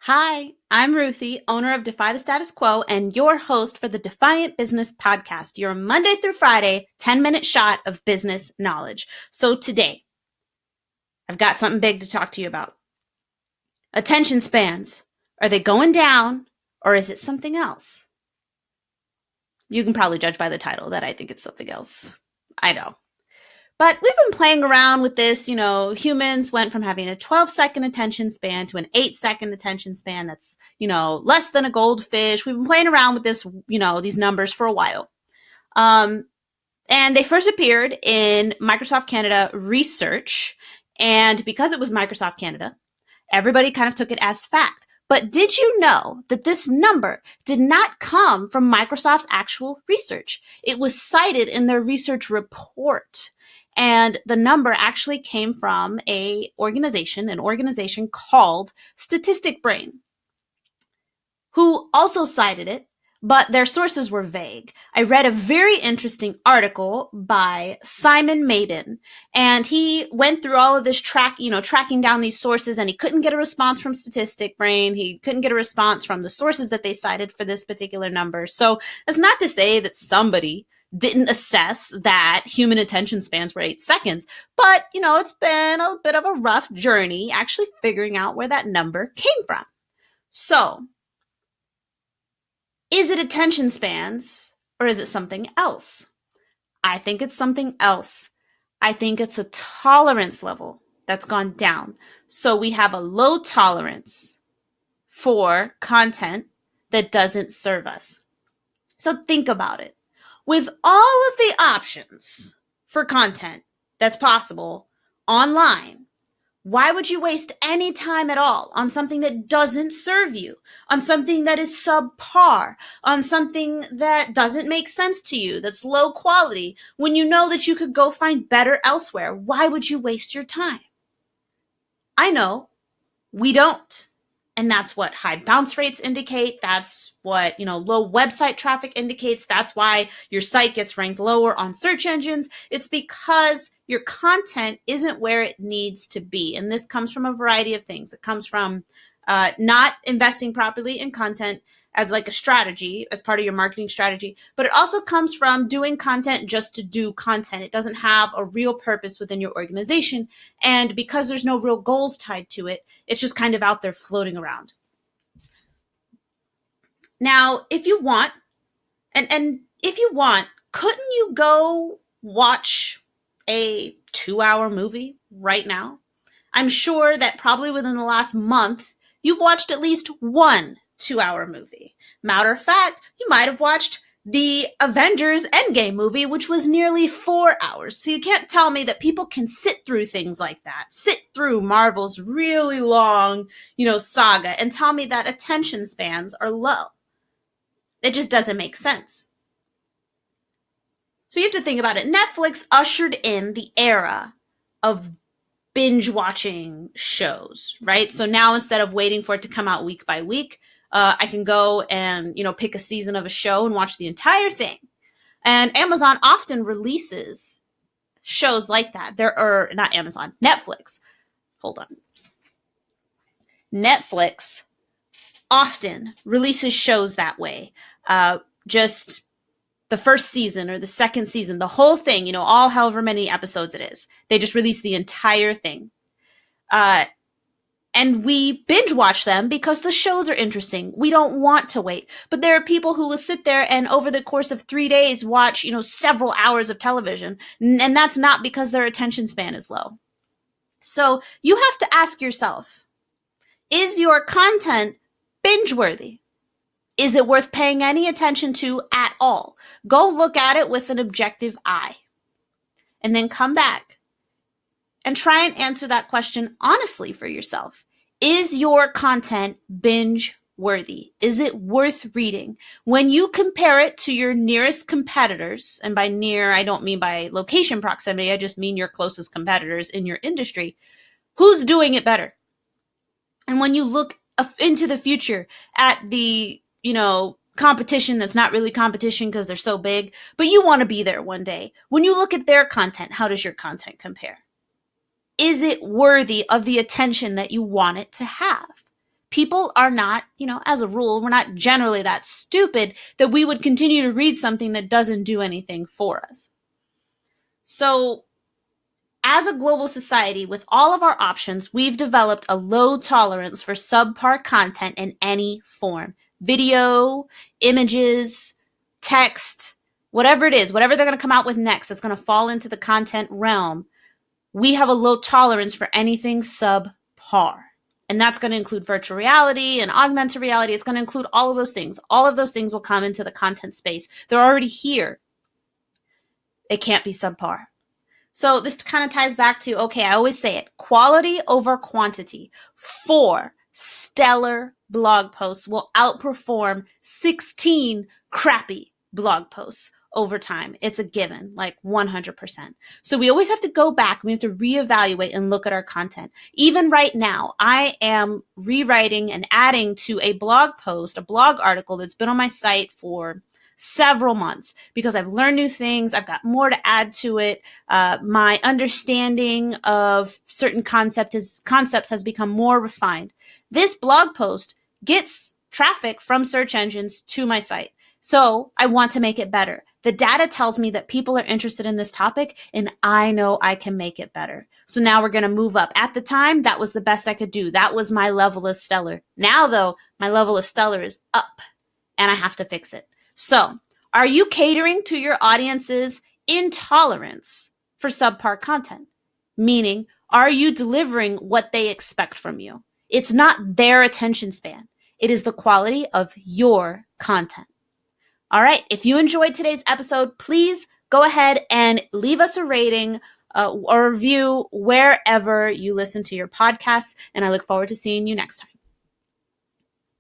Hi, I'm Ruthie, owner of Defy the Status Quo and your host for the Defiant Business Podcast, your Monday through Friday 10-minute shot of business knowledge. So today, I've got something big to talk to you about. Attention spans. Are they going down or is it something else? You can probably judge by the title that I think it's something else. I know. But we've been playing around with this. Humans went from having a 12-second attention span to an 8-second attention span that's, less than a goldfish. We've been playing around with this, these numbers for a while. And they first appeared in Microsoft Canada research. And because it was Microsoft Canada, everybody kind of took it as fact. But did you know that this number did not come from Microsoft's actual research? It was cited in their research report. And the number actually came from an organization called Statistic Brain, who also cited it, but their sources were vague. I read a very interesting article by Simon Maiden, and he went through all of this tracking down these sources, and he couldn't get a response from Statistic Brain. He couldn't get a response from the sources that they cited for this particular number. So that's not to say that somebody didn't assess that human attention spans were 8 seconds, but, it's been a bit of a rough journey actually figuring out where that number came from. So, is it attention spans or is it something else? I think it's something else. I think it's a tolerance level that's gone down. So we have a low tolerance for content that doesn't serve us. So think about it. With all of the options for content that's possible online, why would you waste any time at all on something that doesn't serve you, on something that is subpar, on something that doesn't make sense to you, that's low quality, when you know that you could go find better elsewhere? Why would you waste your time? I know we don't. And that's what high bounce rates indicate. That's what, low website traffic indicates. That's why your site gets ranked lower on search engines. It's because your content isn't where it needs to be. And this comes from a variety of things. It comes from not investing properly in content as like a strategy, as part of your marketing strategy, but it also comes from doing content just to do content. It doesn't have a real purpose within your organization. And because there's no real goals tied to it, it's just kind of out there floating around. Now, if you want, and if you want, couldn't you go watch a 2-hour movie right now? I'm sure that probably within the last month, you've watched at least one 2-hour movie. Matter of fact, you might have watched the Avengers Endgame movie, which was nearly 4 hours. So you can't tell me that people can sit through things like that, sit through Marvel's really long, saga, and tell me that attention spans are low. It just doesn't make sense. So you have to think about it. Netflix ushered in the era of binge watching shows, right? So now instead of waiting for it to come out week by week, I can go and, pick a season of a show and watch the entire thing. And Amazon often releases shows like that. There are not Amazon, Netflix. Hold on. Netflix often releases shows that way. Just the first season or the second season, the whole thing, all however many episodes it is. They just release the entire thing. And we binge watch them because the shows are interesting. We don't want to wait. But there are people who will sit there and over the course of 3 days watch, several hours of television. And that's not because their attention span is low. So you have to ask yourself, is your content binge worthy? Is it worth paying any attention to at all? Go look at it with an objective eye. And then come back and try and answer that question honestly for yourself. Is your content binge worthy? Is it worth reading? When you compare it to your nearest competitors, and by near, I don't mean by location proximity, I just mean your closest competitors in your industry, who's doing it better? And when you look into the future at the, competition that's not really competition because they're so big, but you want to be there one day. When you look at their content, how does your content compare? Is it worthy of the attention that you want it to have? People are not, as a rule, we're not generally that stupid that we would continue to read something that doesn't do anything for us. So, as a global society, with all of our options, we've developed a low tolerance for subpar content in any form. Video, images, text, whatever it is, whatever they're going to come out with next that's going to fall into the content realm, we have a low tolerance for anything subpar. And that's going to include virtual reality and augmented reality. It's going to include all of those things. All of those things will come into the content space. They're already here. It can't be subpar. So this kind of ties back to, okay, I always say it, quality over quantity. 4 stellar blog posts will outperform 16 crappy blog posts over time. It's a given, like 100%. So we always have to go back. We have to reevaluate and look at our content. Even right now, I am rewriting and adding to a blog post, a blog article that's been on my site for several months because I've learned new things. I've got more to add to it. My understanding of certain concepts has become more refined. This blog post gets traffic from search engines to my site. So I want to make it better. The data tells me that people are interested in this topic, and I know I can make it better. So now we're going to move up. At the time, that was the best I could do. That was my level of stellar. Now, though, my level of stellar is up, and I have to fix it. So, are you catering to your audience's intolerance for subpar content? Meaning, are you delivering what they expect from you? It's not their attention span. It is the quality of your content. All right. If you enjoyed today's episode, please go ahead and leave us a rating or review wherever you listen to your podcasts. And I look forward to seeing you next time.